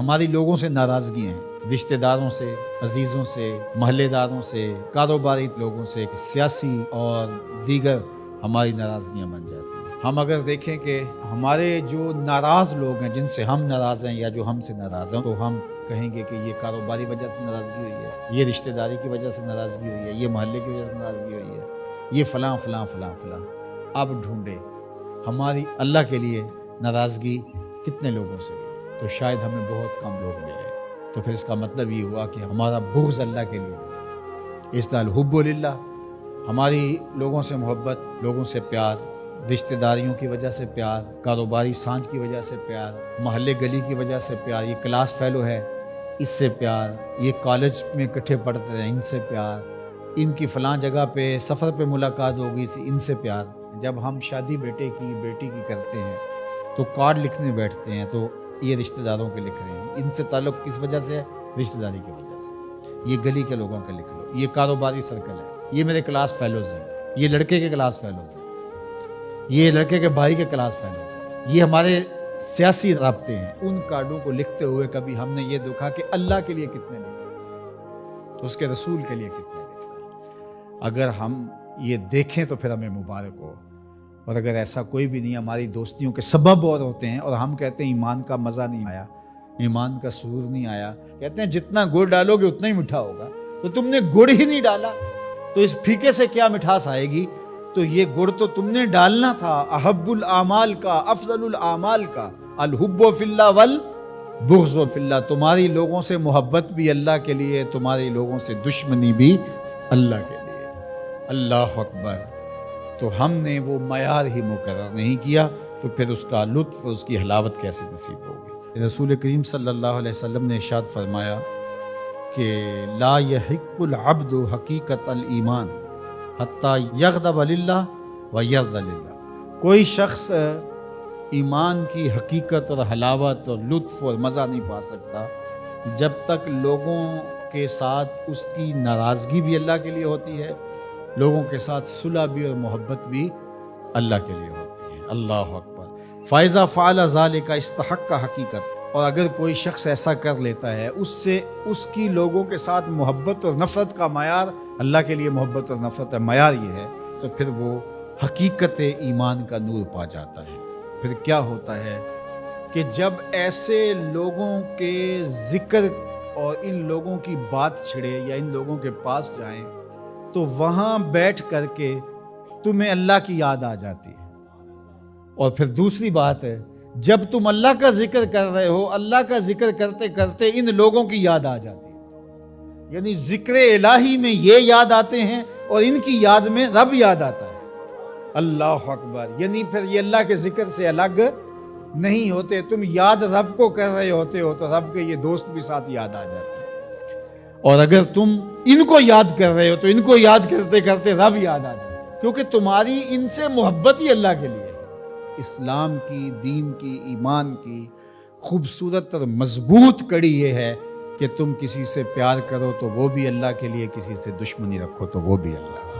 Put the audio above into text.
ہماری لوگوں سے ناراضگی ہیں، رشتہ داروں سے، عزیزوں سے، محلے داروں سے، کاروباری لوگوں سے، سیاسی اور دیگر ہماری ناراضگیاں بن جاتی ہیں۔ ہم اگر دیکھیں کہ ہمارے جو ناراض لوگ ہیں، جن سے ہم ناراض ہیں یا جو ہم سے ناراض ہیں، تو ہم کہیں گے کہ یہ کاروباری وجہ سے ناراضگی ہوئی ہے، یہ رشتہ داری کی وجہ سے ناراضگی ہوئی ہے، یہ محلے کی وجہ سے ناراضگی ہوئی ہے، یہ فلاں فلاں فلاں فلاں۔ اب ڈھونڈے ہماری اللہ کے لیے ناراضگی کتنے لوگوں سے ہوئی ہے، تو شاید ہمیں بہت کم لوگ ملے۔ تو پھر اس کا مطلب یہ ہوا کہ ہمارا بغض اللہ کے لیے نہیں۔ اس طرح الحب للہ، ہماری لوگوں سے محبت، لوگوں سے پیار، رشتہ داریوں کی وجہ سے پیار، کاروباری سانج کی وجہ سے پیار، محلے گلی کی وجہ سے پیار، یہ کلاس فیلو ہے اس سے پیار، یہ کالج میں اکٹھے پڑھتے ہیں ان سے پیار، ان کی فلاں جگہ پہ سفر پہ ملاقات ہوگی ان سے پیار۔ جب ہم شادی بیٹے کی بیٹی کی کرتے ہیں تو کارڈ لکھنے بیٹھتے ہیں تو یہ رشتہ داروں کے لکھ رہے ہیں، ان سے تعلق کس وجہ سے ہے؟ رشتہ داری کی وجہ سے۔ یہ گلی کے لوگوں کے لکھ لو، یہ کاروباری سرکل ہے، یہ میرے کلاس فیلوز ہیں، یہ لڑکے کے کلاس فیلوز ہیں، یہ لڑکے کے بھائی کے کلاس فیلوز ہیں، یہ ہمارے سیاسی رابطے ہیں۔ ان کارڈوں کو لکھتے ہوئے کبھی ہم نے یہ دیکھا کہ اللہ کے لیے کتنے لکھے، اس کے رسول کے لیے کتنے لکھے؟ اگر ہم یہ دیکھیں تو پھر ہمیں مبارک ہو، اور اگر ایسا کوئی بھی نہیں، ہماری دوستیوں کے سبب اور ہوتے ہیں، اور ہم کہتے ہیں ایمان کا مزہ نہیں آیا، ایمان کا سرور نہیں آیا، کہتے ہیں جتنا گڑ ڈالو گے اتنا ہی میٹھا ہوگا، تو تم نے گڑ ہی نہیں ڈالا تو اس پھیکے سے کیا مٹھاس آئے گی؟ تو یہ گڑ تو تم نے ڈالنا تھا۔ احب الاعمال کا، افضل الاعمال کا، الحب فی اللہ والبغض فی اللہ، تمہاری لوگوں سے محبت بھی اللہ کے لیے، تمہاری لوگوں سے دشمنی بھی اللہ کے لیے۔ اللہ اکبر۔ تو ہم نے وہ معیار ہی مقرر نہیں کیا تو پھر اس کا لطف، اس کی حلاوت کیسے نصیب ہوگی؟ رسول کریم صلی اللہ علیہ وسلم نے ارشاد فرمایا کہ لا یحق العبد حقیقت الایمان حتی یغضب للہ و یرضى للہ، کوئی شخص ایمان کی حقیقت اور حلاوت اور لطف اور مزہ نہیں پا سکتا جب تک لوگوں کے ساتھ اس کی ناراضگی بھی اللہ کے لیے ہوتی ہے، لوگوں کے ساتھ صلح بھی اور محبت بھی اللہ کے لیے ہوتی ہے۔ اللہ اکبر۔ فَإِذَا فَعَلَ ذَلِكَ اسْتَحَقَّ حقیقت، اور اگر کوئی شخص ایسا کر لیتا ہے، اس سے اس کی لوگوں کے ساتھ محبت اور نفرت کا معیار، اللہ کے لیے محبت اور نفرت کا معیار یہ ہے، تو پھر وہ حقیقت ایمان کا نور پا جاتا ہے۔ پھر کیا ہوتا ہے کہ جب ایسے لوگوں کے ذکر اور ان لوگوں کی بات چھڑے یا ان لوگوں کے پاس جائیں تو وہاں بیٹھ کر کے تمہیں اللہ کی یاد آ جاتی ہے۔ اور پھر دوسری بات ہے، جب تم اللہ کا ذکر کر رہے ہو، اللہ کا ذکر کرتے کرتے ان لوگوں کی یاد آ جاتی ہے، یعنی ذکر الہی میں یہ یاد آتے ہیں اور ان کی یاد میں رب یاد آتا ہے۔ اللہ اکبر۔ یعنی پھر یہ اللہ کے ذکر سے الگ نہیں ہوتے، تم یاد رب کو کر رہے ہوتے ہو تو رب کے یہ دوست بھی ساتھ یاد آ جاتے ہیں، اور اگر تم ان کو یاد کر رہے ہو تو ان کو یاد کرتے کرتے رب یاد آ جاتا ہے، کیونکہ تمہاری ان سے محبت ہی اللہ کے لیے ہے۔ اسلام کی، دین کی، ایمان کی خوبصورت اور مضبوط کڑی یہ ہے کہ تم کسی سے پیار کرو تو وہ بھی اللہ کے لیے، کسی سے دشمنی رکھو تو وہ بھی اللہ۔